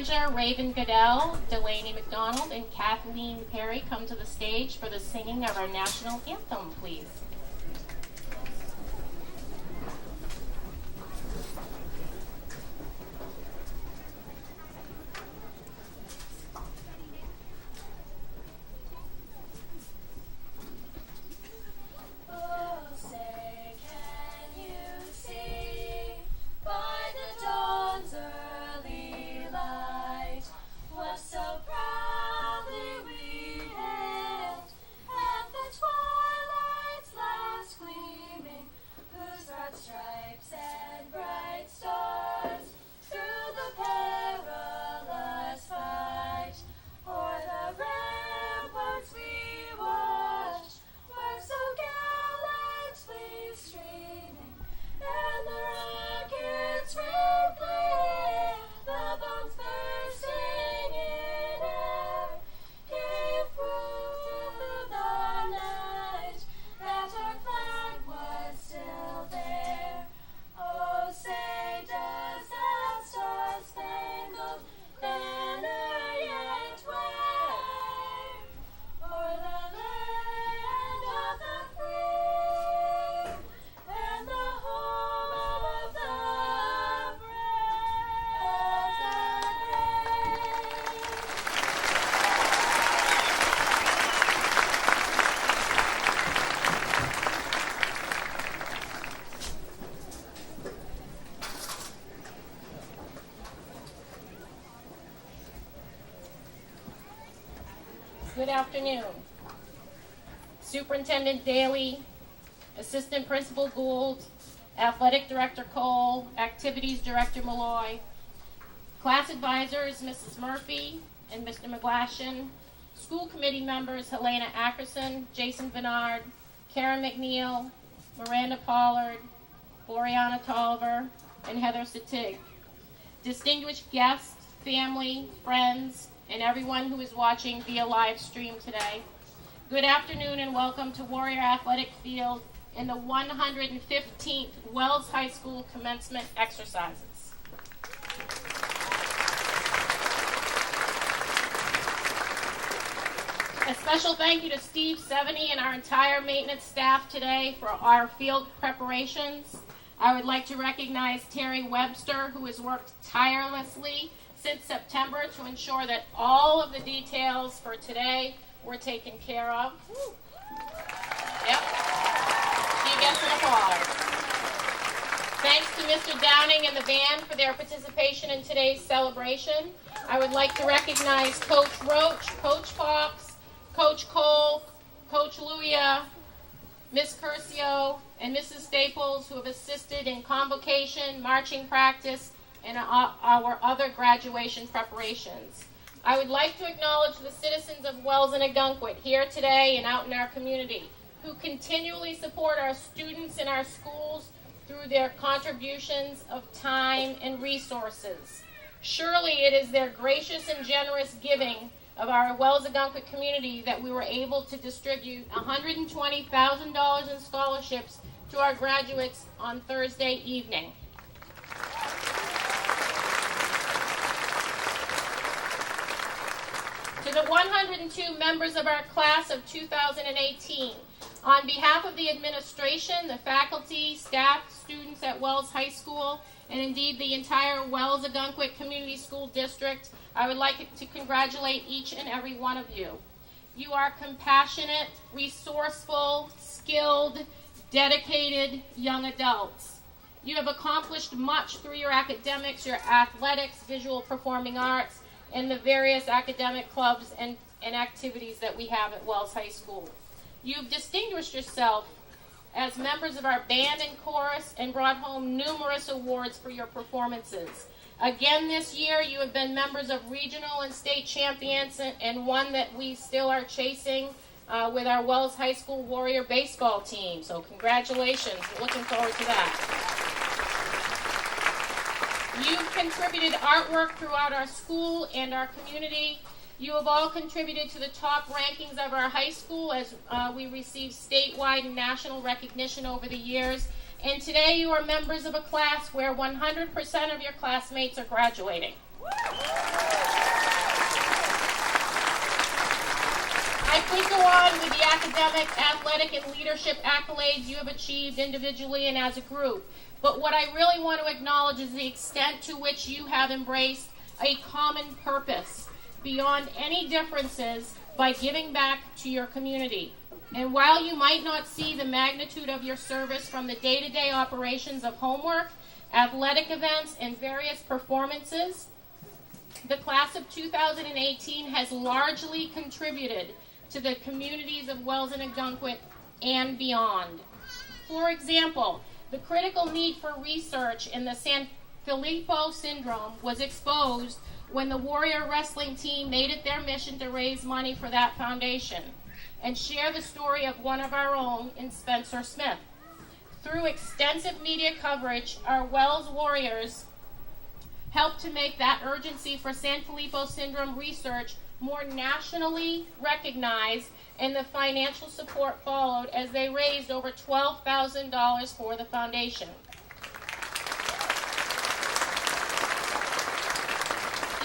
manager Raven Goodell, Delaney McDonald, and Kathleen Perry come to the stage for the singing of our national anthem, please. Good afternoon. Superintendent Daly, Assistant Principal Gould, Athletic Director Cole, Activities Director Malloy, Class Advisors Mrs. Murphy and Mr. McGlashan, School Committee members Helena Ackerson, Jason Bernard, Karen McNeil, Miranda Pollard, Gloriana Tolliver, and Heather Satig. Distinguished guests, family, friends, and everyone who is watching via live stream today. Good afternoon and welcome to Warrior Athletic Field in the 115th Wells High School Commencement exercises. A special thank you to Steve Seveny and our entire maintenance staff today for our field preparations. I would like to recognize Terry Webster, who has worked tirelessly since September to ensure that all of the details for today were taken care of. Yep. She gets an applause. Thanks to Mr. Downing and the band for their participation in today's celebration. I would like to recognize Coach Roach, Coach Fox, Coach Cole, Coach Luya, Miss Curcio, and Mrs. Staples, who have assisted in convocation, marching practice, and our other graduation preparations. I would like to acknowledge the citizens of Wells and Ogunquit here today and out in our community who continually support our students in our schools through their contributions of time and resources. Surely it is their gracious and generous giving of our Wells Ogunquit community that we were able to distribute $120,000 in scholarships to our graduates on Thursday evening. To the 102 members of our class of 2018, on behalf of the administration, the faculty, staff, students at Wells High School, and indeed the entire Wells Ogunquit Community School District, I would like to congratulate each and every one of you. You are compassionate, resourceful, skilled, dedicated young adults. You have accomplished much through your academics, your athletics, visual performing arts, and the various academic clubs and activities that we have at Wells High School. You've distinguished yourself as members of our band and chorus and brought home numerous awards for your performances. Again this year, you have been members of regional and state champions and one that we still are chasing with our Wells High School Warrior baseball team. So congratulations. We're looking forward to that. You've contributed artwork throughout our school and our community. You have all contributed to the top rankings of our high school as we receive statewide and national recognition over the years. And today you are members of a class where 100% of your classmates are graduating. I could go on with the academic, athletic, and leadership accolades you have achieved individually and as a group. But what I really want to acknowledge is the extent to which you have embraced a common purpose beyond any differences by giving back to your community. And while you might not see the magnitude of your service from the day-to-day operations of homework, athletic events, and various performances, the class of 2018 has largely contributed to the communities of Wells and Ogunquit and beyond. For example, the critical need for research in the Sanfilippo syndrome was exposed when the Warrior Wrestling team made it their mission to raise money for that foundation and share the story of one of our own in Spencer Smith. Through extensive media coverage, our Wells Warriors helped to make that urgency for Sanfilippo syndrome research more nationally recognized, and the financial support followed as they raised over $12,000 for the foundation.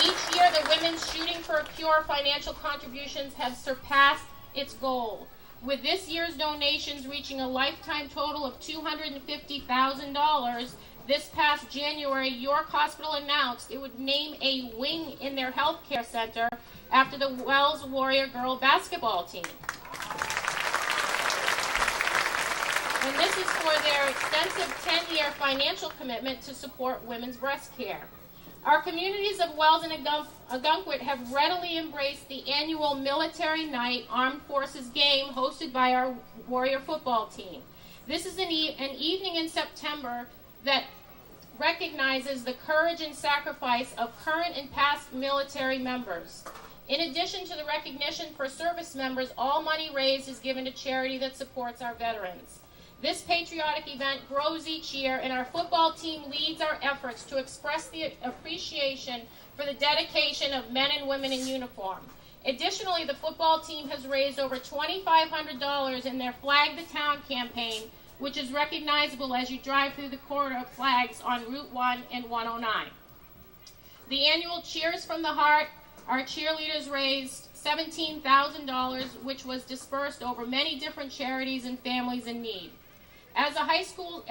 Each year, the Women's Shooting for a Cure financial contributions have surpassed its goal, with this year's donations reaching a lifetime total of $250,000. This past January, York Hospital announced it would name a wing in their healthcare center after the Wells Warrior girl basketball team. And this is for their extensive 10-year financial commitment to support women's breast care. Our communities of Wells and Ogunquit have readily embraced the annual Military Night Armed Forces game hosted by our Warrior football team. This is an evening in September that recognizes the courage and sacrifice of current and past military members. In addition to the recognition for service members, all money raised is given to charity that supports our veterans. This patriotic event grows each year, and our football team leads our efforts to express the appreciation for the dedication of men and women in uniform. Additionally, the football team has raised over $2,500 in their Flag the Town campaign, which is recognizable as you drive through the corridor of flags on Route 1 and 109. The annual Cheers from the Heart, our cheerleaders raised $17,000, which was dispersed over many different charities and families in need. As high school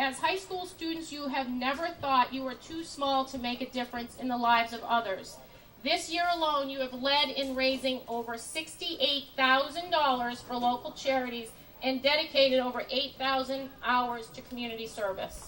students, you have never thought you were too small to make a difference in the lives of others. This year alone, you have led in raising over $68,000 for local charities and dedicated over 8,000 hours to community service.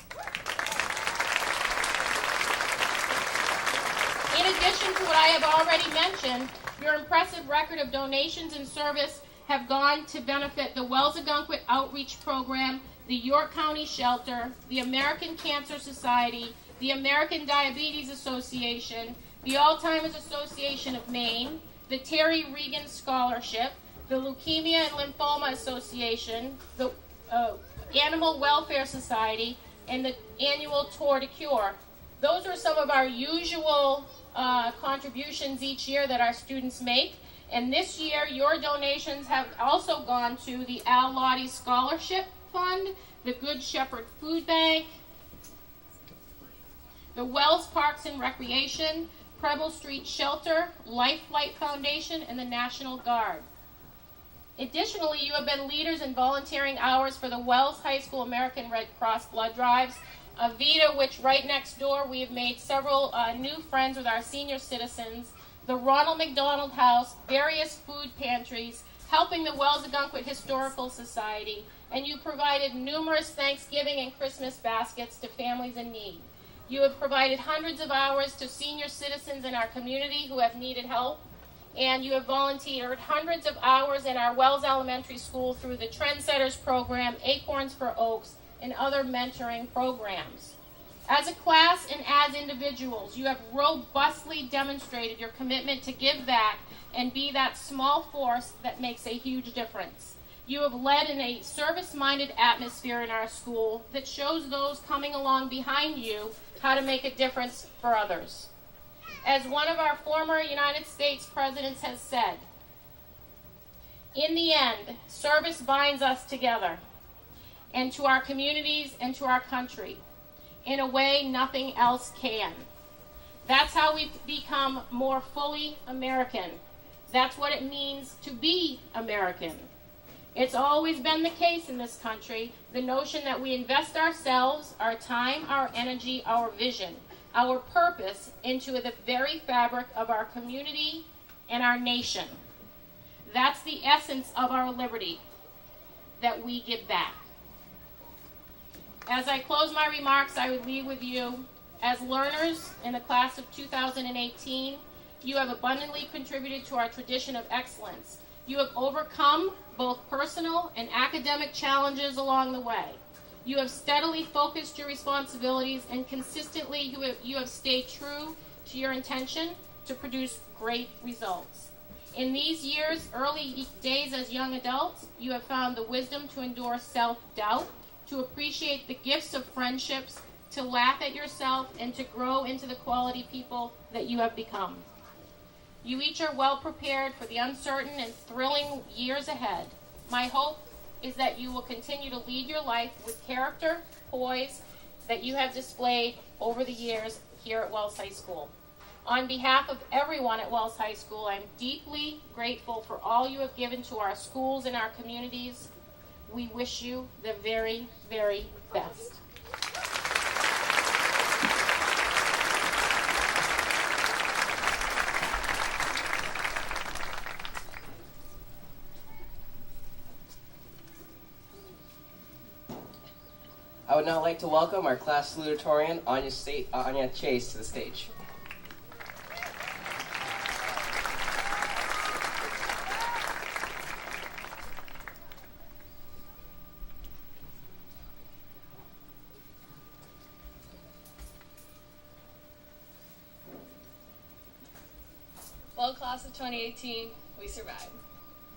In addition to what I have already mentioned, your impressive record of donations and service have gone to benefit the Wells Ogunquit Outreach Program, the York County Shelter, the American Cancer Society, the American Diabetes Association, the Alzheimer's Association of Maine, the Terry Regan Scholarship, the Leukemia and Lymphoma Association, the Animal Welfare Society, and the annual Tour de Cure. Those are some of our usual contributions each year that our students make. And this year, your donations have also gone to the Al Lottie Scholarship Fund, the Good Shepherd Food Bank, the Wells Parks and Recreation, Preble Street Shelter, Life Flight Foundation, and the National Guard. Additionally, you have been leaders in volunteering hours for the Wells High School American Red Cross blood drives, Avita, which right next door we have made several new friends with our senior citizens, the Ronald McDonald House, various food pantries, helping the Wells Ogunquit Historical Society, and you provided numerous Thanksgiving and Christmas baskets to families in need. You have provided hundreds of hours to senior citizens in our community who have needed help, and you have volunteered hundreds of hours in our Wells Elementary School through the Trendsetters program, Acorns for Oaks, and other mentoring programs. As a class and as individuals, you have robustly demonstrated your commitment to give back and be that small force that makes a huge difference. You have led in a service-minded atmosphere in our school that shows those coming along behind you how to make a difference for others. As one of our former United States presidents has said, in the end, service binds us together, and to our communities and to our country, in a way nothing else can. That's how we become more fully American. That's what it means to be American. It's always been the case in this country, the notion that we invest ourselves, our time, our energy, our vision, our purpose into the very fabric of our community and our nation. That's the essence of our liberty, that we give back. As I close my remarks, I would leave with you, as learners in the class of 2018, you have abundantly contributed to our tradition of excellence. You have overcome both personal and academic challenges along the way. You have steadily focused your responsibilities, and consistently you have stayed true to your intention to produce great results. In these years, early days as young adults, you have found the wisdom to endure self-doubt, to appreciate the gifts of friendships, to laugh at yourself, and to grow into the quality people that you have become. You each are well prepared for the uncertain and thrilling years ahead. My hope is that you will continue to lead your life with character, poise that you have displayed over the years here at Wells High School. On behalf of everyone at Wells High School, I'm deeply grateful for all you have given to our schools and our communities. We wish you the very, very best. I would now like to welcome our class salutatorian, Anya Chase, to the stage. Well, class of 2018, we survived.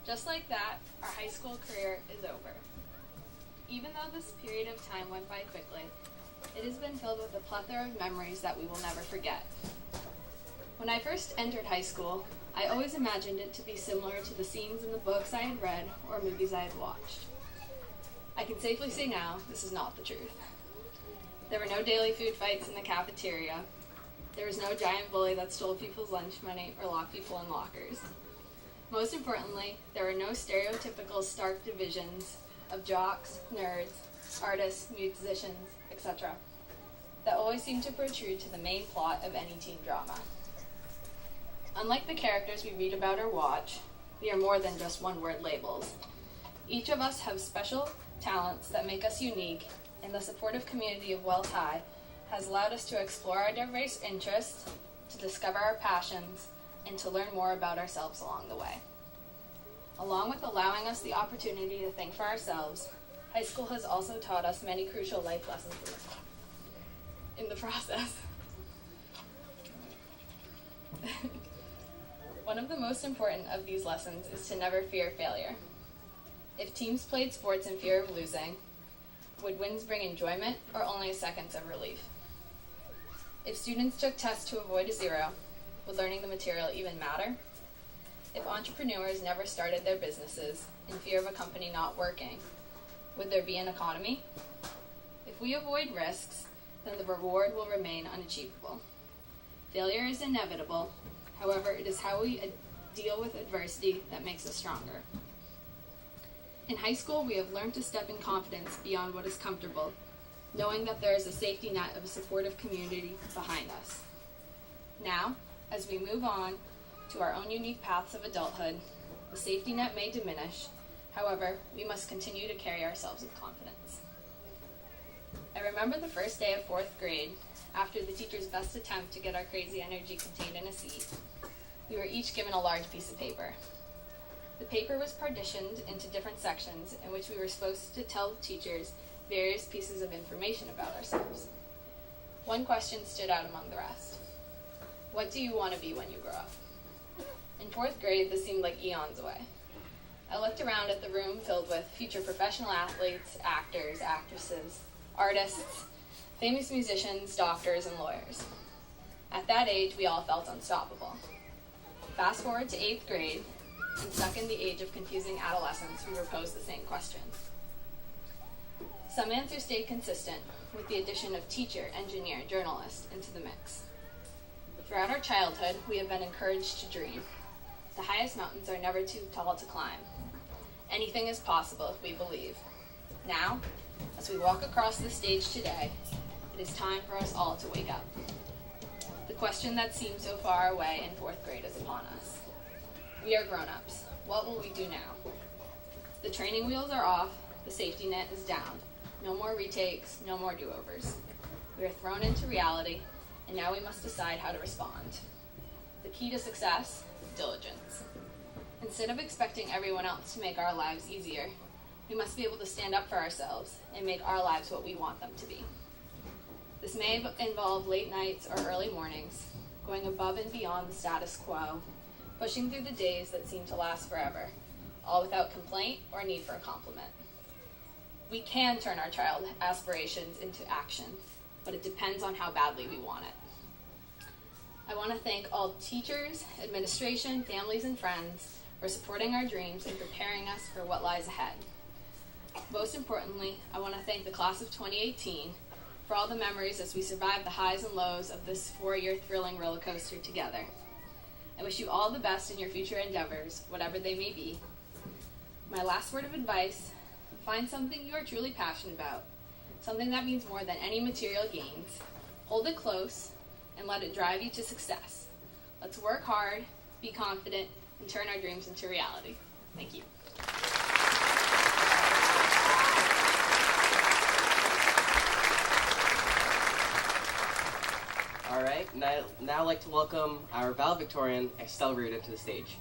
Just like that, our high school career is over. Even though this period of time went by quickly, it has been filled with a plethora of memories that we will never forget. When I first entered high school, I always imagined it to be similar to the scenes in the books I had read or movies I had watched. I can safely say now, this is not the truth. There were no daily food fights in the cafeteria. There was no giant bully that stole people's lunch money or locked people in lockers. Most importantly, there were no stereotypical stark divisions of jocks, nerds, artists, musicians, etc. that always seem to protrude to the main plot of any teen drama. Unlike the characters we read about or watch, we are more than just one-word labels. Each of us have special talents that make us unique, and the supportive community of Wells High has allowed us to explore our diverse interests, to discover our passions, and to learn more about ourselves along the way. Along with allowing us the opportunity to think for ourselves, high school has also taught us many crucial life lessons in the process. One of the most important of these lessons is to never fear failure. If teams played sports in fear of losing, would wins bring enjoyment or only seconds of relief? If students took tests to avoid a zero, would learning the material even matter? If entrepreneurs never started their businesses in fear of a company not working, would there be an economy? If we avoid risks, then the reward will remain unachievable. Failure is inevitable. However, it is how we deal with adversity that makes us stronger. In high school, we have learned to step in confidence beyond what is comfortable, knowing that there is a safety net of a supportive community behind us. Now, as we move on to our own unique paths of adulthood, the safety net may diminish. However, we must continue to carry ourselves with confidence. I remember the first day of 4th grade, after the teacher's best attempt to get our crazy energy contained in a seat. We were each given a large piece of paper. The paper was partitioned into different sections in which we were supposed to tell teachers various pieces of information about ourselves. One question stood out among the rest. What do you want to be when you grow up? In 4th grade, this seemed like eons away. I looked around at the room filled with future professional athletes, actors, actresses, artists, famous musicians, doctors, and lawyers. At that age, we all felt unstoppable. Fast forward to 8th grade, and stuck in the age of confusing adolescence, we were posed the same question. Some answers stayed consistent, with the addition of teacher, engineer, journalist into the mix. Throughout our childhood, we have been encouraged to dream. The highest mountains are never too tall to climb. Anything is possible if we believe. Now, as we walk across the stage today, it is time for us all to wake up. The question that seemed so far away in 4th grade is upon us. We are grown-ups. What will we do now? The training wheels are off, the safety net is down. No more retakes, no more do-overs. We are thrown into reality, and now we must decide how to respond. The key to success? Diligence. Instead of expecting everyone else to make our lives easier, we must be able to stand up for ourselves and make our lives what we want them to be. This may involve late nights or early mornings, going above and beyond the status quo, pushing through the days that seem to last forever, all without complaint or need for a compliment. We can turn our child aspirations into action, but it depends on how badly we want it. I want to thank all teachers, administration, families, and friends for supporting our dreams and preparing us for what lies ahead. Most importantly, I want to thank the class of 2018 for all the memories as we survived the highs and lows of this 4-year thrilling roller coaster together. I wish you all the best in your future endeavors, whatever they may be. My last word of advice: find something you are truly passionate about, something that means more than any material gains. Hold it close and let it drive you to success. Let's work hard, be confident, and turn our dreams into reality. Thank you. All right, now I'd like to welcome our valedictorian, Estelle Reardon, to the stage.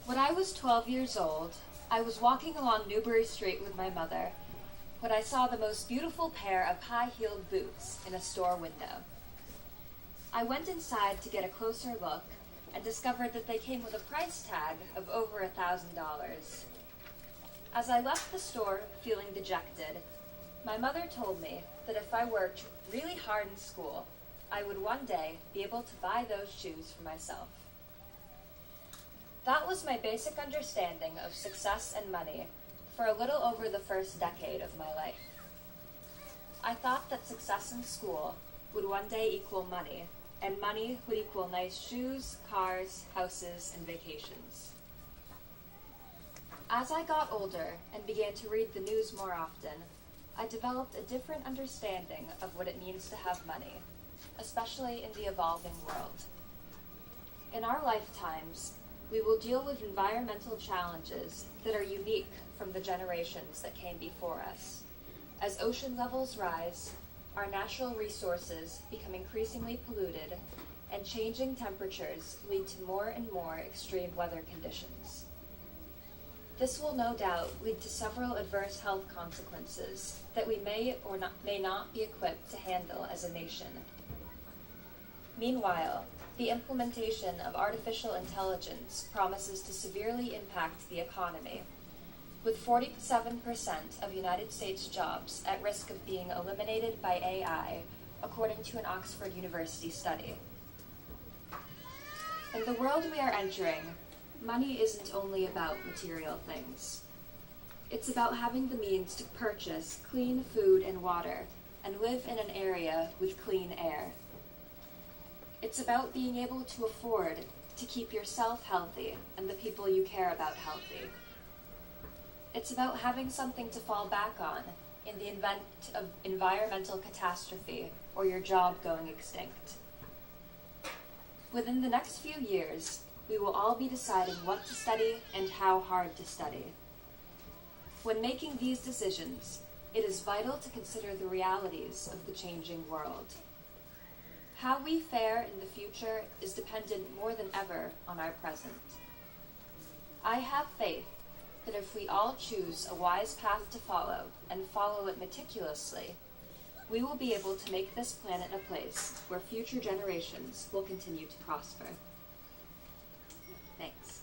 When I was 12 years old, I was walking along Newbury Street with my mother when I saw the most beautiful pair of high-heeled boots in a store window. I went inside to get a closer look and discovered that they came with a price tag of over $1,000. As I left the store feeling dejected, my mother told me that if I worked really hard in school, I would one day be able to buy those shoes for myself. That was my basic understanding of success and money for a little over the first decade of my life. I thought that success in school would one day equal money, and money would equal nice shoes, cars, houses, and vacations. As I got older and began to read the news more often, I developed a different understanding of what it means to have money, especially in the evolving world. In our lifetimes, we will deal with environmental challenges that are unique from the generations that came before us. As ocean levels rise, our natural resources become increasingly polluted, and changing temperatures lead to more and more extreme weather conditions. This will no doubt lead to several adverse health consequences that we may not be equipped to handle as a nation. Meanwhile, the implementation of artificial intelligence promises to severely impact the economy, with 47% of United States jobs at risk of being eliminated by AI, according to an Oxford University study. In the world we are entering, money isn't only about material things. It's about having the means to purchase clean food and water and live in an area with clean air. It's about being able to afford to keep yourself healthy and the people you care about healthy. It's about having something to fall back on in the event of environmental catastrophe or your job going extinct. Within the next few years, we will all be deciding what to study and how hard to study. When making these decisions, it is vital to consider the realities of the changing world. How we fare in the future is dependent more than ever on our present. I have faith that if we all choose a wise path to follow and follow it meticulously, we will be able to make this planet a place where future generations will continue to prosper. Thanks.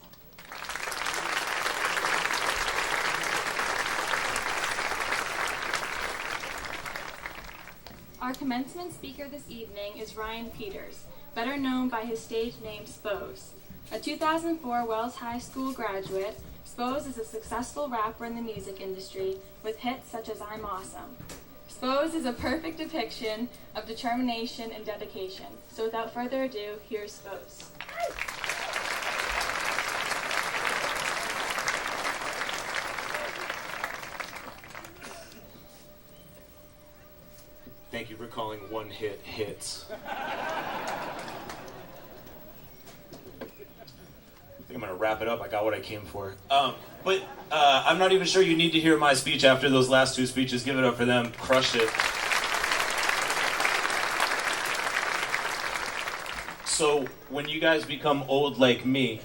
Our commencement speaker this evening is Ryan Peters, better known by his stage name Spose. A 2004 Wells High School graduate, Spose is a successful rapper in the music industry with hits such as I'm Awesome. Spose is a perfect depiction of determination and dedication. So without further ado, here's Spose. Thank you for calling one hit hits. I think I'm gonna wrap it up. I got what I came for. But I'm not even sure you need to hear my speech after those last two speeches. Give it up for them. Crushed it. So when you guys become old like me,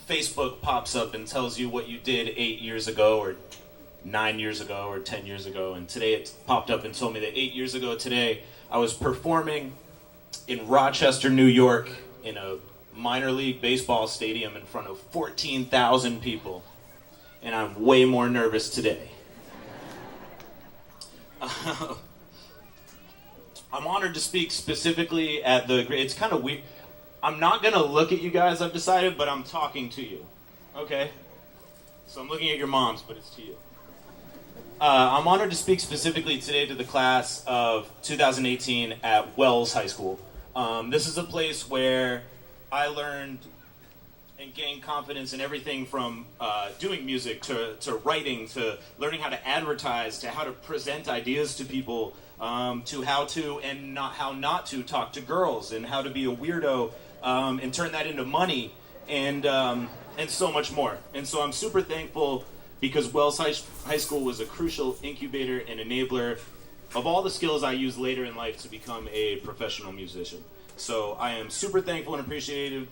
Facebook pops up and tells you what you did 8 years ago or 9 years ago or 10 years ago, and today it popped up and told me that 8 years ago today I was performing in Rochester, New York in a minor league baseball stadium in front of 14,000 people, and I'm way more nervous today. I'm honored to speak specifically at the, it's kind of weird, I'm not going to look at you guys, I've decided, but I'm talking to you, okay? So I'm looking at your moms, but it's to you. I'm honored to speak specifically today to the class of 2018 at Wells High School. This is a place where I learned and gained confidence in everything from doing music to writing, to learning how to advertise, to how to present ideas to people, to how to and how not to talk to girls, and how to be a weirdo and turn that into money, and so much more. And so I'm super thankful because Wells High School was a crucial incubator and enabler of all the skills I use later in life to become a professional musician. So I am super thankful and appreciative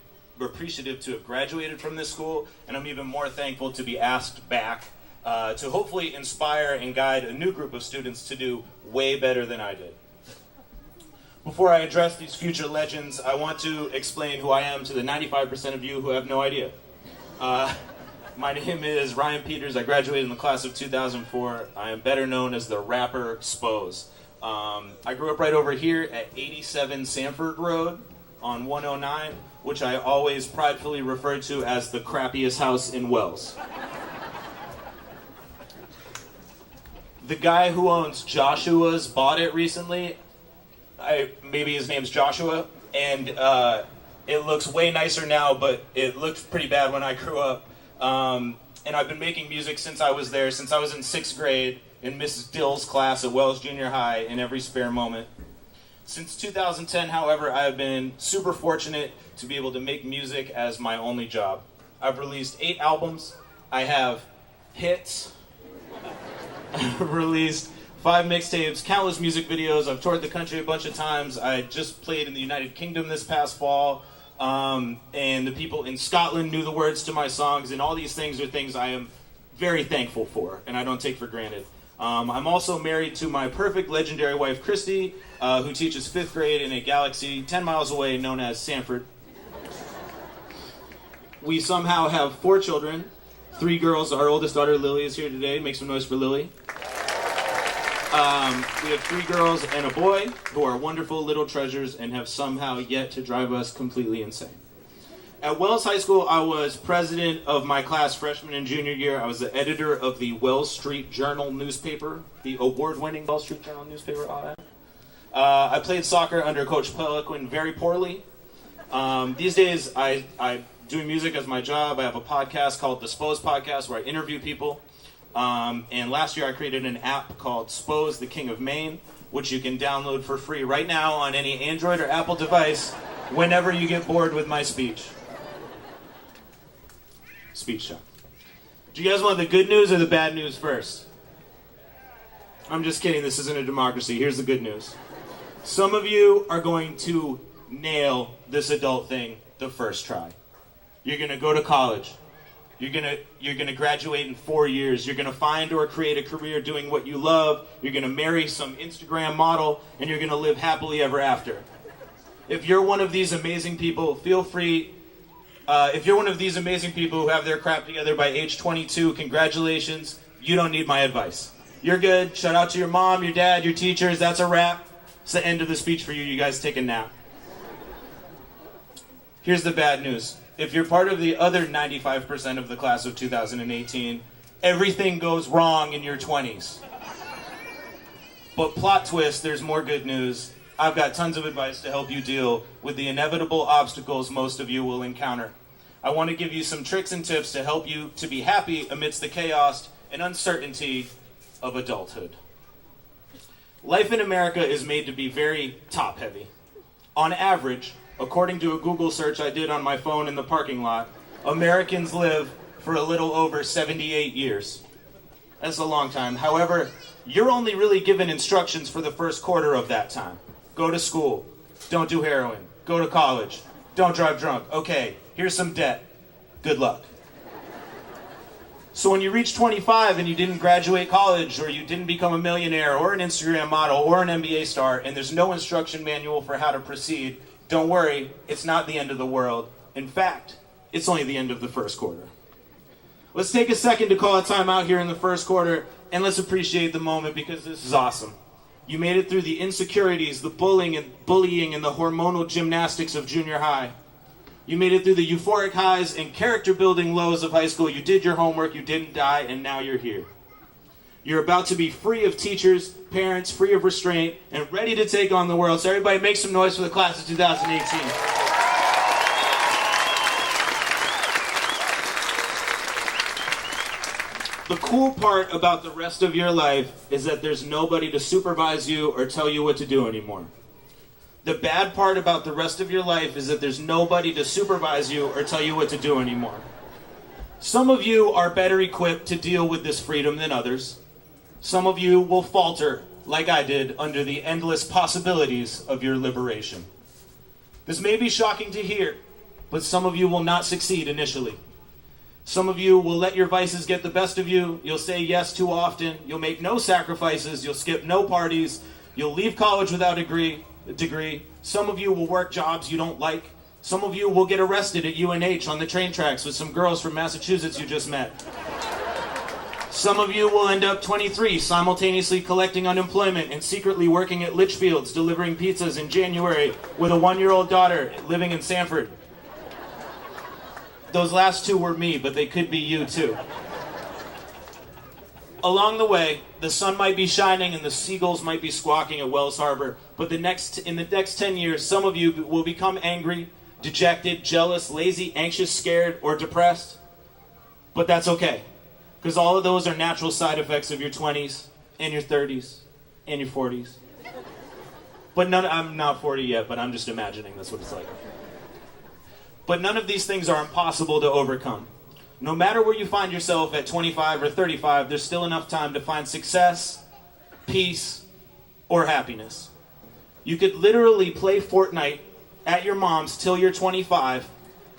to have graduated from this school, and I'm even more thankful to be asked back to hopefully inspire and guide a new group of students to do way better than I did. Before I address these future legends, I want to explain who I am to the 95% of you who have no idea. My name is Ryan Peters. I graduated in the class of 2004. I am better known as the rapper Spose. I grew up right over here at 87 Sanford Road on 109, which I always pridefully refer to as the crappiest house in Wells. The guy who owns Joshua's bought it recently. Maybe his name's Joshua, and it looks way nicer now, but it looked pretty bad when I grew up. And I've been making music since I was there, since I was in 6th grade in Mrs. Dill's class at Wells Junior High in every spare moment. Since 2010, however, I have been super fortunate to be able to make music as my only job. I've released 8 albums. I have hits. I've released 5 mixtapes, countless music videos. I've toured the country a bunch of times. I just played in the United Kingdom this past fall. And the people in Scotland knew the words to my songs, and all these things are things I am very thankful for, and I don't take for granted. I'm also married to my perfect legendary wife, Christy, who teaches 5th grade in a galaxy 10 miles away known as Sanford. We somehow have 4 children, 3 girls. Our oldest daughter, Lily, is here today. Make some noise for Lily. We have 3 girls and a boy who are wonderful little treasures and have somehow yet to drive us completely insane. At Wells High School, I was president of my class freshman and junior year. I was the editor of the Wells Street Journal newspaper, the award-winning Wells Street Journal newspaper. I played soccer under Coach Peliquin very poorly. These days, I'm doing music as my job. I have a podcast called The Spose Podcast where I interview people. And last year I created an app called Spose, the King of Maine, which you can download for free right now on any Android or Apple device whenever you get bored with my speech. Speech time. Do you guys want the good news or the bad news first? I'm just kidding, this isn't a democracy. Here's the good news. Some of you are going to nail this adult thing the first try. You're going to go to college. You're gonna graduate in 4 years. You're gonna find or create a career doing what you love. You're gonna marry some Instagram model, and you're gonna live happily ever after. If you're one of these amazing people, feel free. If you're one of these amazing people who have their crap together by age 22, congratulations. You don't need my advice. You're good. Shout out to your mom, your dad, your teachers. That's a wrap. It's the end of the speech for you. You guys take a nap. Here's the bad news. If you're part of the other 95% of the class of 2018, everything goes wrong in your 20s. But plot twist, there's more good news. I've got tons of advice to help you deal with the inevitable obstacles most of you will encounter. I want to give you some tricks and tips to help you to be happy amidst the chaos and uncertainty of adulthood. Life in America is made to be very top-heavy. On average, according to a Google search I did on my phone in the parking lot, Americans live for a little over 78 years. That's a long time. However, you're only really given instructions for the first quarter of that time. Go to school. Don't do heroin. Go to college. Don't drive drunk. Okay, here's some debt. Good luck. So when you reach 25 and you didn't graduate college, or you didn't become a millionaire, or an Instagram model, or an NBA star, and there's no instruction manual for how to proceed, don't worry, it's not the end of the world. In fact, it's only the end of the first quarter. Let's take a second to call a timeout here in the first quarter, and let's appreciate the moment, because this is awesome. You made it through the insecurities, the bullying, and the hormonal gymnastics of junior high. You made it through the euphoric highs and character-building lows of high school. You did your homework, you didn't die, and now you're here. You're about to be free of teachers, parents, free of restraint, and ready to take on the world. So everybody make some noise for the class of 2018. The cool part about the rest of your life is that there's nobody to supervise you or tell you what to do anymore. The bad part about the rest of your life is that there's nobody to supervise you or tell you what to do anymore. Some of you are better equipped to deal with this freedom than others. Some of you will falter, like I did, under the endless possibilities of your liberation. This may be shocking to hear, but some of you will not succeed initially. Some of you will let your vices get the best of you. You'll say yes too often. You'll make no sacrifices. You'll skip no parties. You'll leave college without a degree. Some of you will work jobs you don't like. Some of you will get arrested at UNH on the train tracks with some girls from Massachusetts you just met. Some of you will end up 23, simultaneously collecting unemployment and secretly working at Litchfield's, delivering pizzas in January with a 1-year-old daughter living in Sanford. Those last two were me, but they could be you too. Along the way, the sun might be shining and the seagulls might be squawking at Wells Harbor, but in the next 10 years, some of you will become angry, dejected, jealous, lazy, anxious, scared, or depressed. But that's okay, because all of those are natural side effects of your 20s and your 30s and your 40s. But I'm not 40 yet, but I'm just imagining that's what it's like. But none of these things are impossible to overcome. No matter where you find yourself at 25 or 35, there's still enough time to find success, peace, or happiness. You could literally play Fortnite at your mom's till you're 25,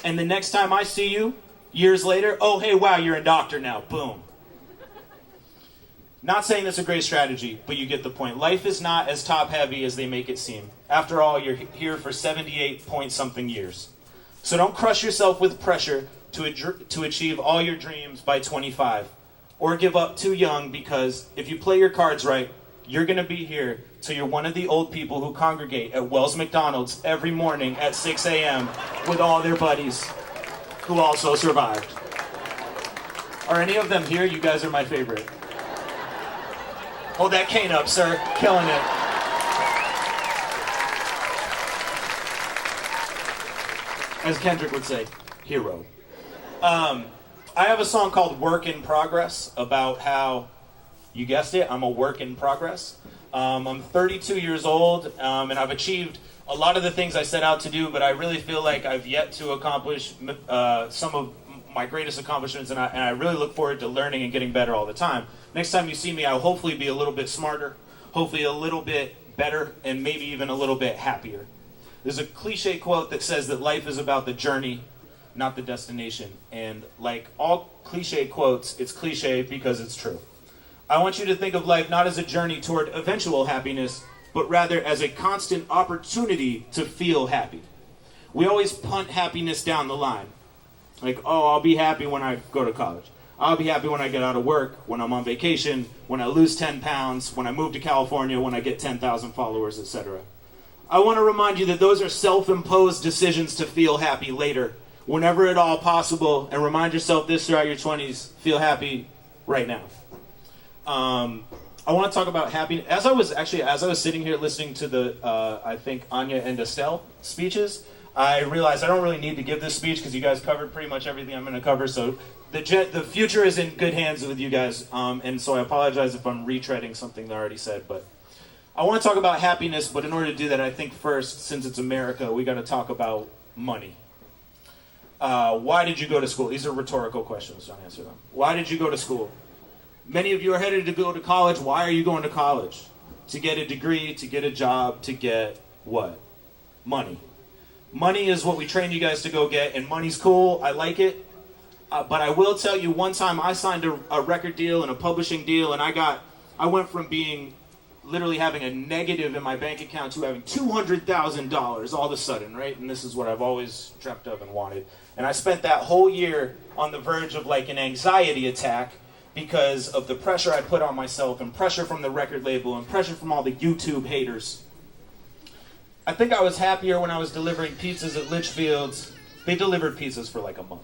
and the next time I see you, years later, oh, hey, wow, you're a doctor now. Boom. Not saying that's a great strategy, but you get the point. Life is not as top-heavy as they make it seem. After all, you're here for 78-point-something years. So don't crush yourself with pressure to achieve all your dreams by 25. Or give up too young, because if you play your cards right, you're going to be here till you're one of the old people who congregate at Wells McDonald's every morning at 6 a.m. with all their buddies who also survived. Are any of them here? You guys are my favorite. Hold that cane up, sir. Killing it. As Kendrick would say, hero. I have a song called Work in Progress about how, you guessed it, I'm a work in progress. I'm 32 years old, and I've achieved a lot of the things I set out to do, but I really feel like I've yet to accomplish some of my greatest accomplishments, and I really look forward to learning and getting better all the time. Next time you see me, I'll hopefully be a little bit smarter, hopefully a little bit better, and maybe even a little bit happier. There's a cliche quote that says that life is about the journey, not the destination. And like all cliche quotes, it's cliche because it's true. I want you to think of life not as a journey toward eventual happiness, but rather as a constant opportunity to feel happy. We always punt happiness down the line. Like, oh, I'll be happy when I go to college. I'll be happy when I get out of work, when I'm on vacation, when I lose 10 pounds, when I move to California, when I get 10,000 followers, etc. I want to remind you that those are self-imposed decisions to feel happy later, whenever at all possible, and remind yourself this throughout your 20s, feel happy right now. I want to talk about happiness. As I was sitting here listening to the, I think, Anya and Estelle speeches, I realized I don't really need to give this speech because you guys covered pretty much everything I'm going to cover. So the future is in good hands with you guys. And so I apologize if I'm retreading something that I already said. But I want to talk about happiness. But in order to do that, I think first, since it's America, we got to talk about money. Why did you go to school? These are rhetorical questions. Don't answer them. Why did you go to school? Many of you are headed to go to college. Why are you going to college? To get a degree, to get a job, to get what? Money. Money is what we train you guys to go get, and money's cool. I like it. But I will tell you, one time I signed a record deal and a publishing deal, and I went from being literally having a negative in my bank account to having $200,000 all of a sudden, right? And this is what I've always dreamt of and wanted. And I spent that whole year on the verge of like an anxiety attack because of the pressure I put on myself and pressure from the record label and pressure from all the YouTube haters. I think I was happier when I was delivering pizzas at Litchfield's. They delivered pizzas for like a month.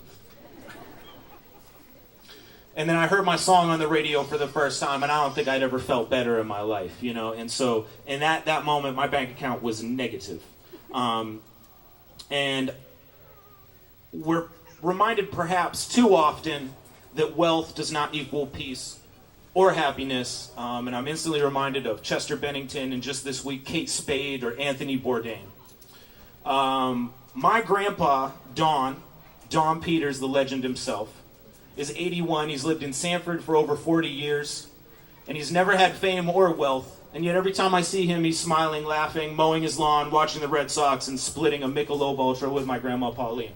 And then I heard my song on the radio for the first time, and I don't think I'd ever felt better in my life, you know? And so in that moment, my bank account was negative. And we're reminded perhaps too often that wealth does not equal peace or happiness. And I'm instantly reminded of Chester Bennington and just this week, Kate Spade or Anthony Bourdain. My grandpa, Don Peters, the legend himself, is 81. He's lived in Sanford for over 40 years, and he's never had fame or wealth. And yet every time I see him, he's smiling, laughing, mowing his lawn, watching the Red Sox, and splitting a Michelob Ultra with my grandma Pauline.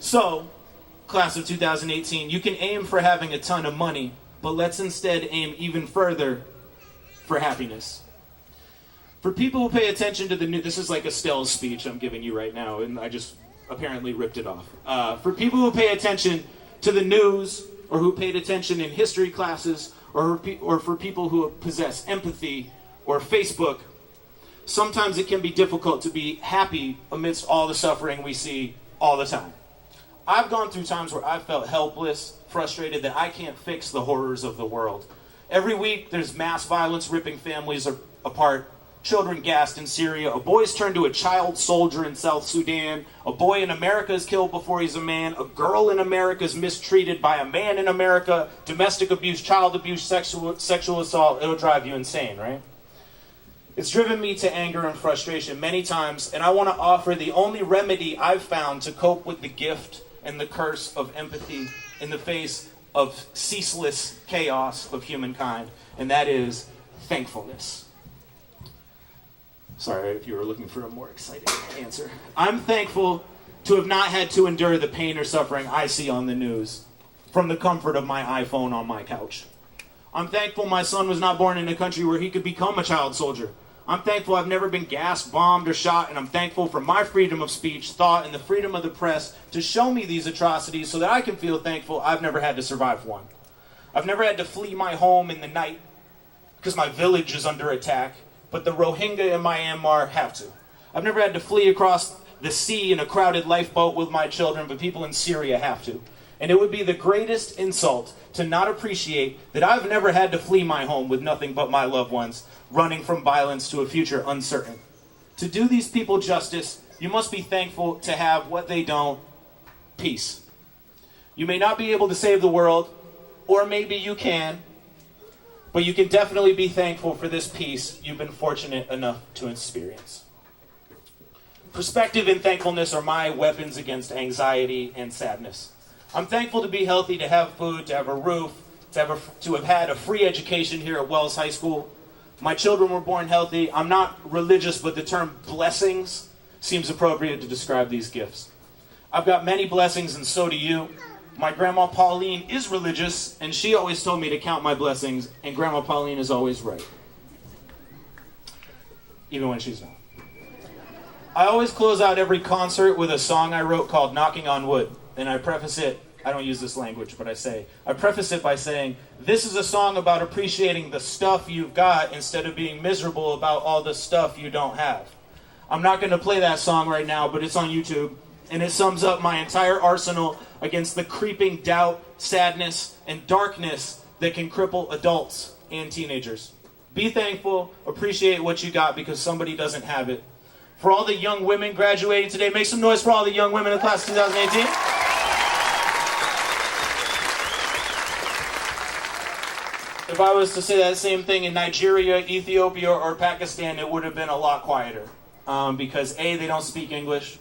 So, class of 2018, you can aim for having a ton of money, but let's instead aim even further for happiness. For people who pay attention to the news, this is like Estelle's speech I'm giving you right now, and I just apparently ripped it off. For people who pay attention to the news, or who paid attention in history classes, or for people who possess empathy or Facebook, sometimes it can be difficult to be happy amidst all the suffering we see all the time. I've gone through times where I've felt helpless, frustrated that I can't fix the horrors of the world. Every week there's mass violence ripping families apart, children gassed in Syria, a boy's turned to a child soldier in South Sudan, a boy in America is killed before he's a man, a girl in America is mistreated by a man in America, domestic abuse, child abuse, sexual assault. It'll drive you insane, right? It's driven me to anger and frustration many times, and I want to offer the only remedy I've found to cope with the gift and the curse of empathy in the face of ceaseless chaos of humankind, and that is thankfulness. Sorry if you were looking for a more exciting answer. I'm thankful to have not had to endure the pain or suffering I see on the news from the comfort of my iPhone on my couch. I'm thankful my son was not born in a country where he could become a child soldier. I'm thankful I've never been gassed, bombed, or shot, and I'm thankful for my freedom of speech, thought, and the freedom of the press to show me these atrocities so that I can feel thankful I've never had to survive one. I've never had to flee my home in the night because my village is under attack, but the Rohingya in Myanmar have to. I've never had to flee across the sea in a crowded lifeboat with my children, but people in Syria have to. And it would be the greatest insult to not appreciate that I've never had to flee my home with nothing but my loved ones, running from violence to a future uncertain. To do these people justice, you must be thankful to have what they don't, peace. You may not be able to save the world, or maybe you can, but you can definitely be thankful for this peace you've been fortunate enough to experience. Perspective and thankfulness are my weapons against anxiety and sadness. I'm thankful to be healthy, to have food, to have a roof, to have had a free education here at Wells High School. My children were born healthy. I'm not religious, but the term blessings seems appropriate to describe these gifts. I've got many blessings, and so do you. My grandma Pauline is religious, and she always told me to count my blessings, and Grandma Pauline is always right. Even when she's not. I always close out every concert with a song I wrote called Knocking on Wood, and I preface it, I don't use this language, but I preface it by saying, this is a song about appreciating the stuff you've got instead of being miserable about all the stuff you don't have. I'm not going to play that song right now, but it's on YouTube, and it sums up my entire arsenal against the creeping doubt, sadness, and darkness that can cripple adults and teenagers. Be thankful, appreciate what you got because somebody doesn't have it. For all the young women graduating today, make some noise for all the young women in the class of 2018. If I was to say that same thing in Nigeria, Ethiopia, or Pakistan, it would have been a lot quieter. Because A, they don't speak English,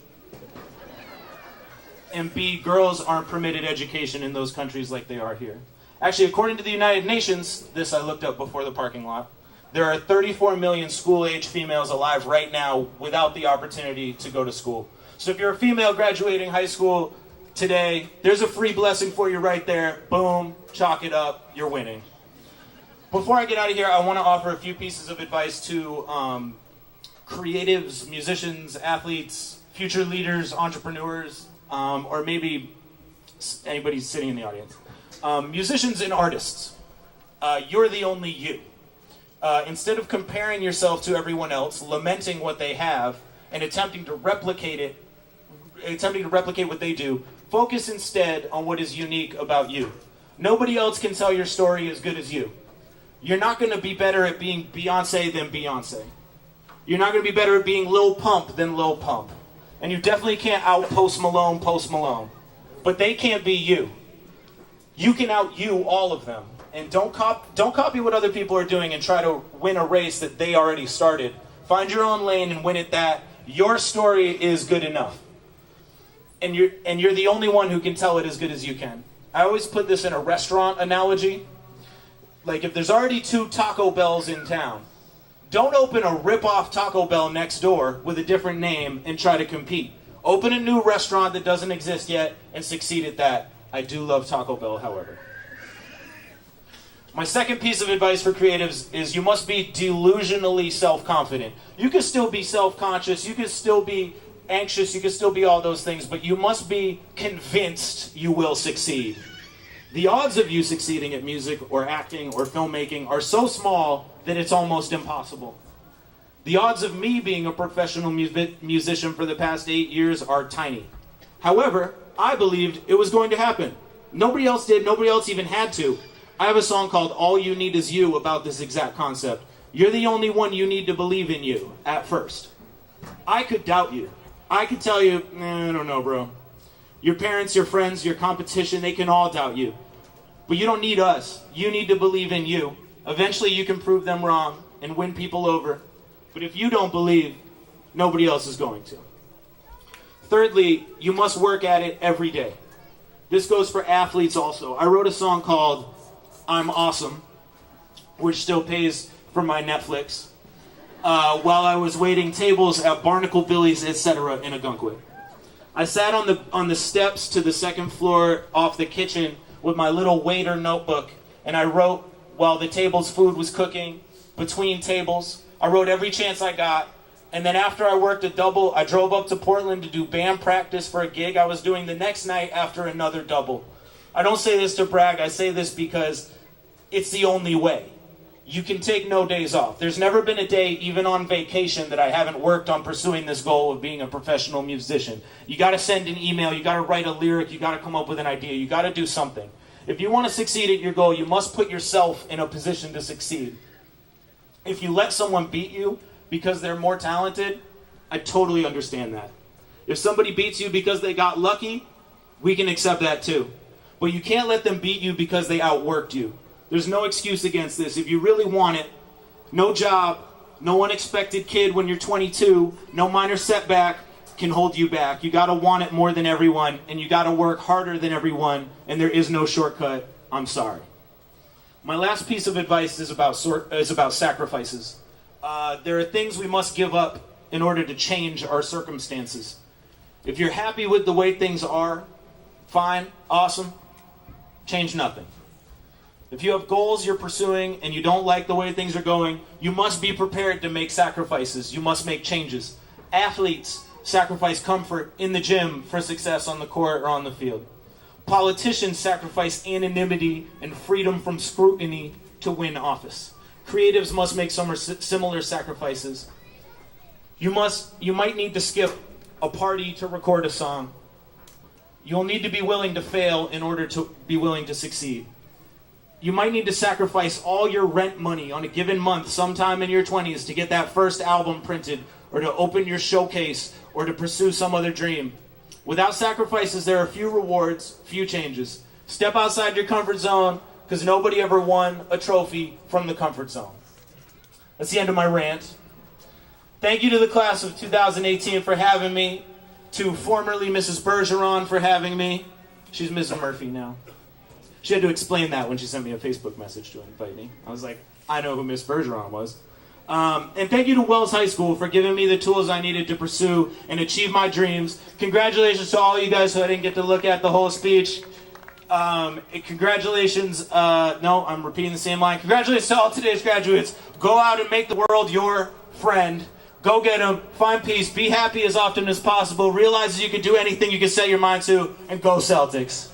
and B, girls aren't permitted education in those countries like they are here. Actually, according to the United Nations, this I looked up before the parking lot, there are 34 million school-age females alive right now without the opportunity to go to school. So if you're a female graduating high school today, there's a free blessing for you right there. Boom, chalk it up, you're winning. Before I get out of here, I want to offer a few pieces of advice to creatives, musicians, athletes, future leaders, entrepreneurs, or maybe anybody sitting in the audience. Musicians and artists, you're the only you. Instead of comparing yourself to everyone else, lamenting what they have, and attempting to replicate what they do, focus instead on what is unique about you. Nobody else can tell your story as good as you. You're not going to be better at being Beyonce than Beyonce. You're not going to be better at being Lil Pump than Lil Pump. And you definitely can't out Post Malone. But they can't be you. You can out you all of them. And don't copy what other people are doing and try to win a race that they already started. Find your own lane and win at that. Your story is good enough. And you're the only one who can tell it as good as you can. I always put this in a restaurant analogy. Like if there's already 2 Taco Bells in town, don't open a rip-off Taco Bell next door with a different name and try to compete. Open a new restaurant that doesn't exist yet and succeed at that. I do love Taco Bell, however. My second piece of advice for creatives is you must be delusionally self-confident. You can still be self-conscious, you can still be anxious, you can still be all those things, but you must be convinced you will succeed. The odds of you succeeding at music or acting or filmmaking are so small that it's almost impossible. The odds of me being a professional musician for the past 8 years are tiny. However, I believed it was going to happen. Nobody else did, nobody else even had to. I have a song called All You Need Is You about this exact concept. You're the only one you need to believe in you at first. I could doubt you. I could tell you, I don't know, bro. Your parents, your friends, your competition, they can all doubt you. But you don't need us. You need to believe in you. Eventually you can prove them wrong and win people over. But if you don't believe, nobody else is going to. Thirdly, you must work at it every day. This goes for athletes also. I wrote a song called I'm Awesome, which still pays for my Netflix, while I was waiting tables at Barnacle Billy's, etc. in Agunkwe. I sat on the steps to the second floor off the kitchen with my little waiter notebook, and I wrote while the table's food was cooking, between tables. I wrote every chance I got, and then after I worked a double, I drove up to Portland to do band practice for a gig I was doing the next night after another double. I don't say this to brag, I say this because it's the only way. You can take no days off. There's never been a day, even on vacation, that I haven't worked on pursuing this goal of being a professional musician. You gotta send an email, you gotta write a lyric, you gotta come up with an idea, you gotta do something. If you want to succeed at your goal, you must put yourself in a position to succeed. If you let someone beat you because they're more talented, I totally understand that. If somebody beats you because they got lucky, we can accept that too. But you can't let them beat you because they outworked you. There's no excuse against this. If you really want it, no job, no unexpected kid when you're 22, no minor setback can hold you back. You gotta want it more than everyone, and you gotta work harder than everyone, and there is no shortcut. I'm sorry. My last piece of advice is about sacrifices. There are things we must give up in order to change our circumstances. If you're happy with the way things are, fine, awesome, change nothing. If you have goals you're pursuing and you don't like the way things are going, you must be prepared to make sacrifices. You must make changes. Athletes sacrifice comfort in the gym for success on the court or on the field. Politicians sacrifice anonymity and freedom from scrutiny to win office. Creatives must make similar sacrifices. You might need to skip a party to record a song. You'll need to be willing to fail in order to be willing to succeed. You might need to sacrifice all your rent money on a given month sometime in your 20s to get that first album printed, or to open your showcase, or to pursue some other dream. Without sacrifices, there are few rewards, few changes. Step outside your comfort zone, because nobody ever won a trophy from the comfort zone. That's the end of my rant. Thank you to the class of 2018 for having me. To formerly Mrs. Bergeron for having me. She's Mrs. Murphy now. She had to explain that when she sent me a Facebook message to invite me. I was like, I know who Miss Bergeron was. And thank you to Wells High School for giving me the tools I needed to pursue and achieve my dreams. Congratulations to all you guys who I didn't get to look at the whole speech. Congratulations, no, I'm repeating the same line. Congratulations to all today's graduates. Go out and make the world your friend. Go get them, find peace, be happy as often as possible, realize that you can do anything you can set your mind to, and go Celtics.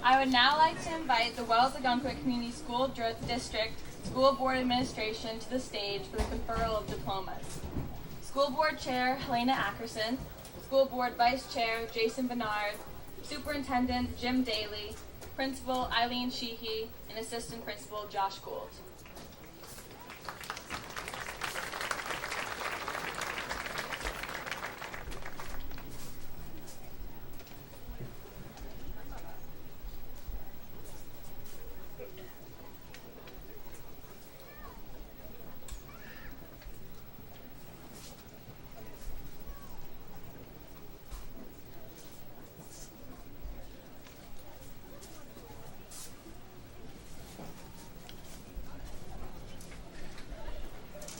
I would now like to invite the Wells-Algonquin Community School District School Board Administration to the stage for the conferral of diplomas. School Board Chair Helena Ackerson, School Board Vice Chair Jason Bernard, Superintendent Jim Daly, Principal Eileen Sheehy, and Assistant Principal Josh Gould.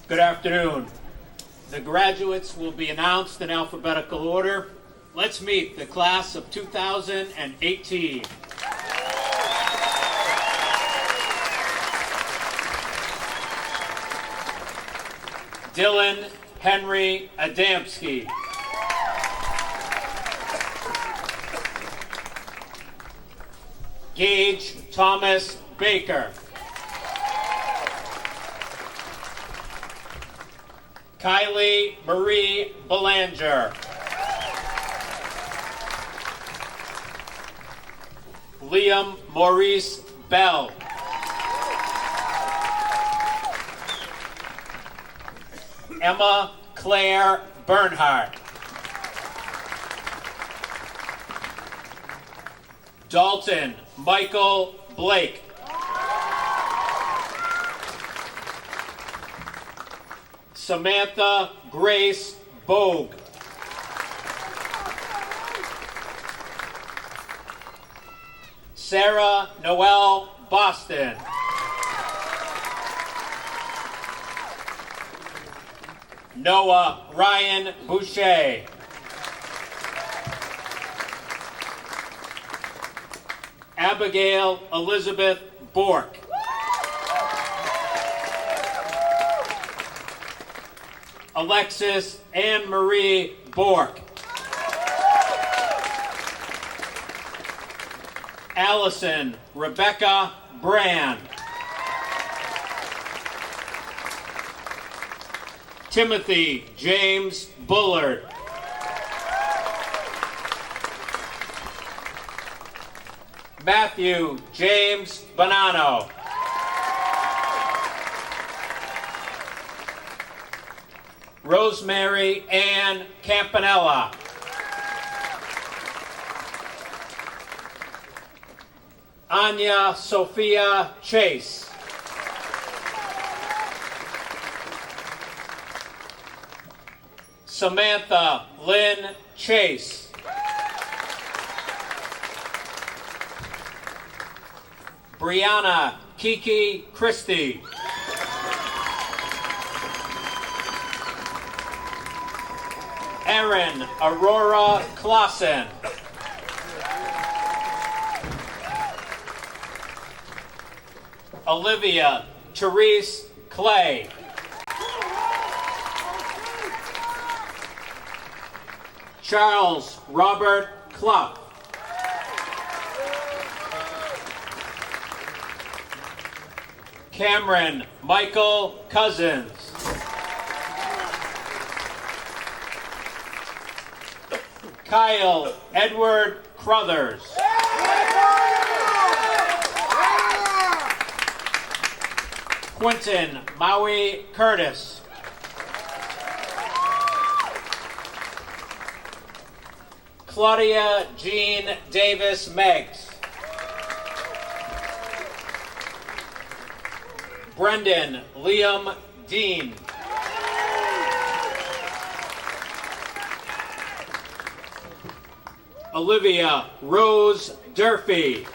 Good afternoon. The graduates will be announced in alphabetical order. Let's meet the class of 2018. Dylan Henry Adamski. Gage Thomas Baker. Kylie Marie Belanger. Liam Maurice Bell. Emma Claire Bernhardt. Dalton Michael Blake. Samantha Grace Bogue. Sarah Noelle Boston. Noah Ryan Boucher. Abigail Elizabeth Bork. Alexis Anne Marie Bork. Allison Rebecca Brand. Timothy James Bullard. Matthew James Bonanno. Rosemary Ann Campanella. Anya Sophia Chase. Samantha Lynn Chase. Brianna Kiki Christie. Erin Aurora Clausen. Olivia Therese Clay. Charles Robert Clough. Cameron Michael Cousins. Kyle Edward Crothers. Quentin Maui Curtis. Claudia Jean Davis Meggs. Brendan Liam Dean. Olivia Rose Durfee.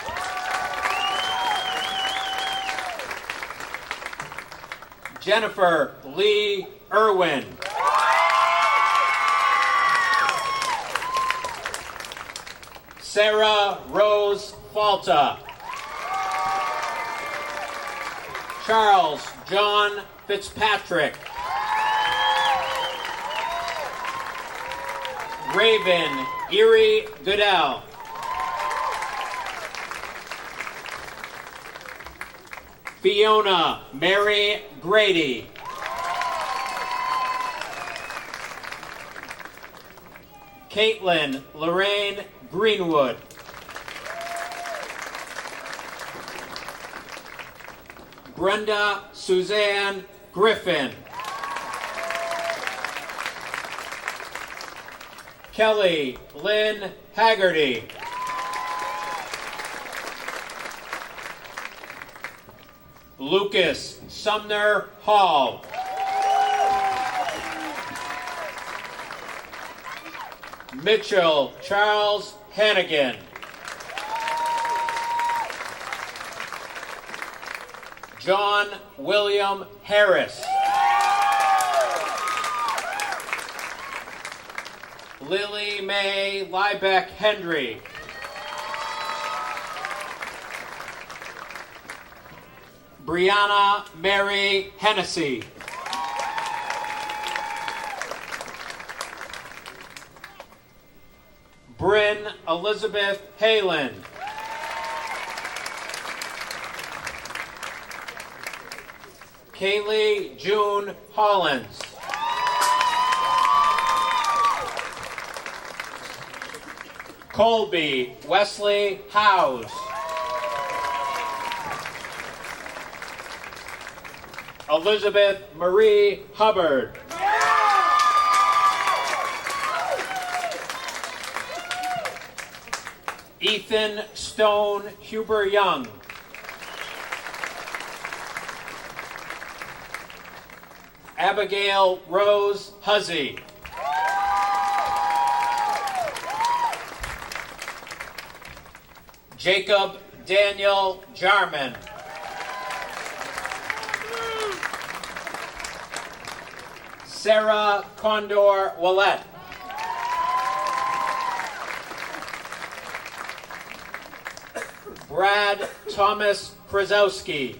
Jennifer Lee Irwin. Sarah Rose Falta. Charles John Fitzpatrick. Raven Erie Goodell. Fiona Mary Grady. Caitlin Lorraine Greenwood. Brenda Suzanne Griffin. Kelly Lynn Haggerty. Lucas Sumner Hall. Mitchell Charles Hannigan. John William Harris. Lily Mae Liebeck Hendry. Brianna Mary Hennessy. Bryn Elizabeth Halen. Kaylee June Hollins. Colby Wesley Howes. Elizabeth Marie Hubbard. Ethan Stone Huber Young. Abigail Rose Huzzy. Jacob Daniel Jarman. Sarah Condor Willett. Brad Thomas Krasowski.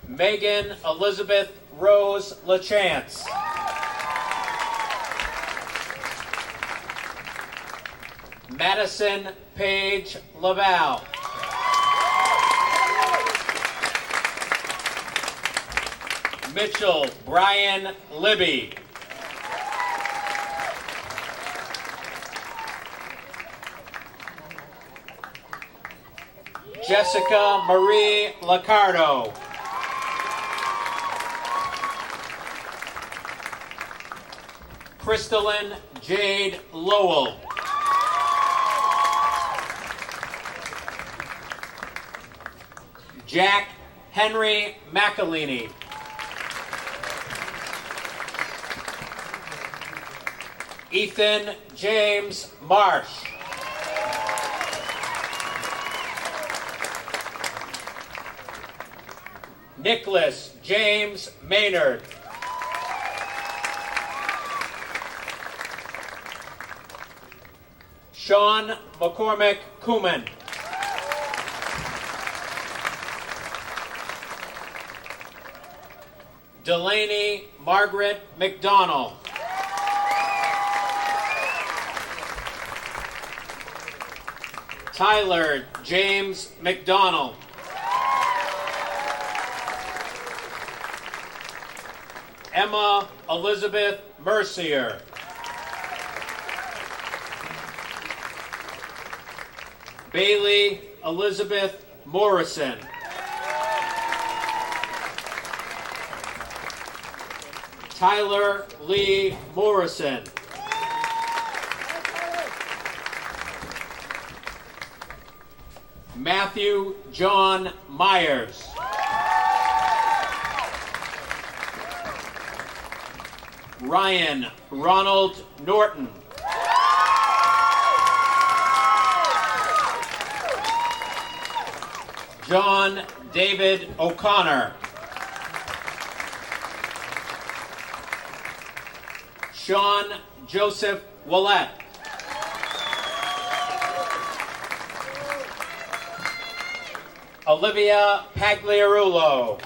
Megan Elizabeth Rose LaChance. Madison Paige Laval. Mitchell Brian Libby. Jessica Marie Lacardo. Crystalline Jade Lowell. Jack Henry McElhaney. Ethan James Marsh. Nicholas James Maynard. Sean McCormick Kuman. Delaney Margaret McDonald. Tyler James McDonald. Emma Elizabeth Mercier. Bailey Elizabeth Morrison. Tyler Lee Morrison. Matthew John Myers. Ryan Ronald Norton. John David O'Connor. Sean Joseph Willett. Olivia Pagliarulo.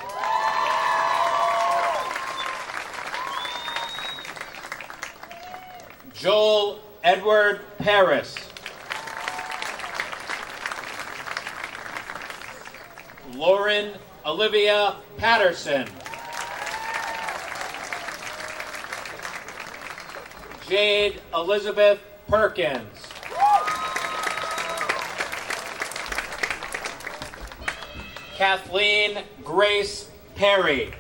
Joel Edward Paris. Lauren Olivia Patterson. Jade Elizabeth Perkins. Kathleen Grace Perry.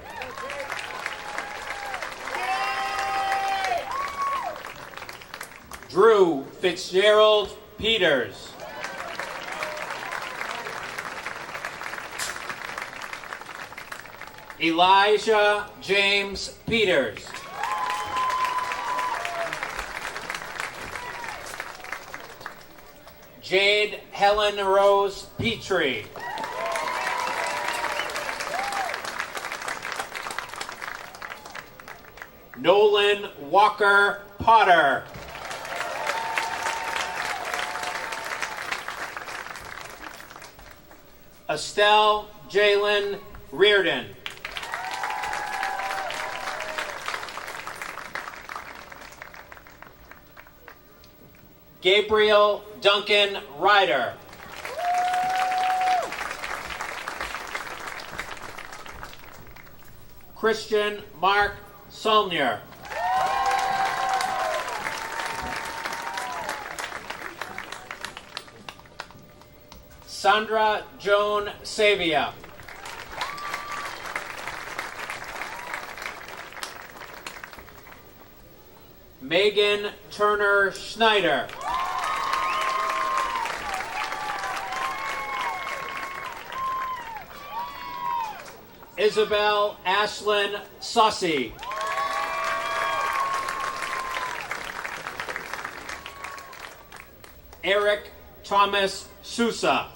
Drew Fitzgerald Peters. Elijah James Peters. Jade Helen Rose Petrie. Nolan Walker Potter. Estelle Jalen Reardon. Gabriel Duncan Ryder. Christian Mark Solnier. Sandra Joan Savia. Megan Turner Schneider. Isabel Ashlyn Sussy. Eric Thomas Sousa.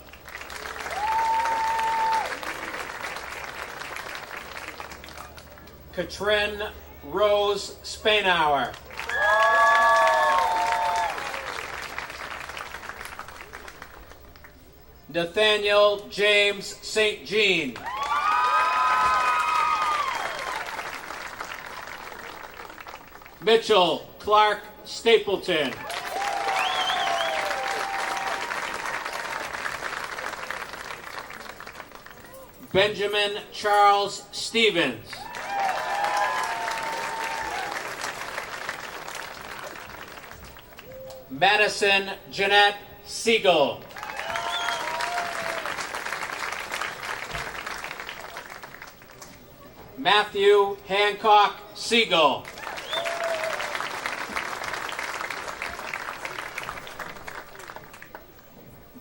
Katrin Rose Spainauer. Nathaniel James St. Jean. Mitchell Clark Stapleton. Benjamin Charles Stevens. Madison Jeanette Siegel. Matthew Hancock Siegel.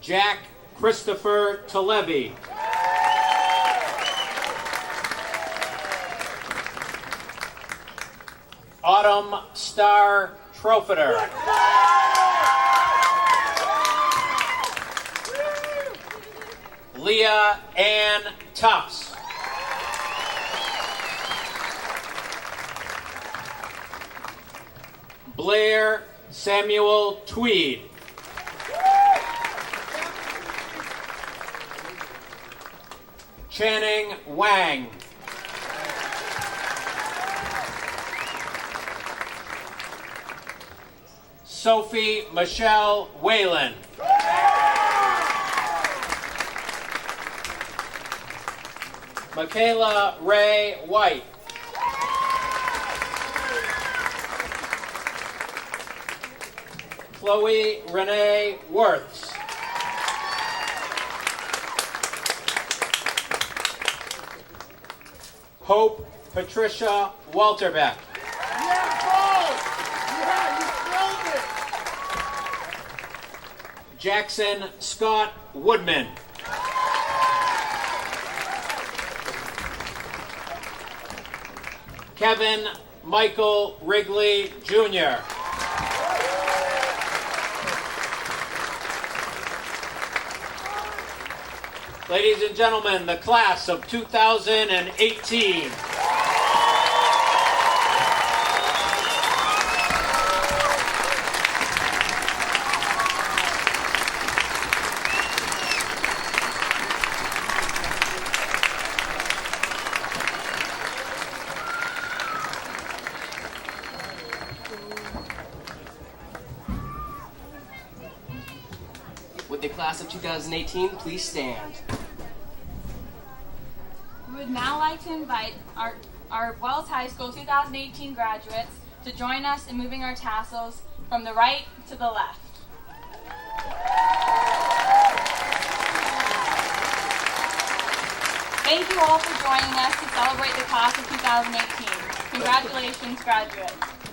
Jack Christopher Talevi. Autumn Star Trofiter. Leah Ann Tufts. Blair Samuel Tweed. Channing Wang. Sophie Michelle Whalen. Michaela Ray White. Chloe Renee Worths. Hope Patricia Walterbeck. Jackson Scott Woodman. Kevin Michael Wrigley Jr. Ladies and gentlemen, the class of 2018. Would the class of 2018 please stand? We would now like to invite our Wells High School 2018 graduates to join us in moving our tassels from the right to the left. Thank you all for joining us to celebrate the class of 2018. Congratulations, graduates.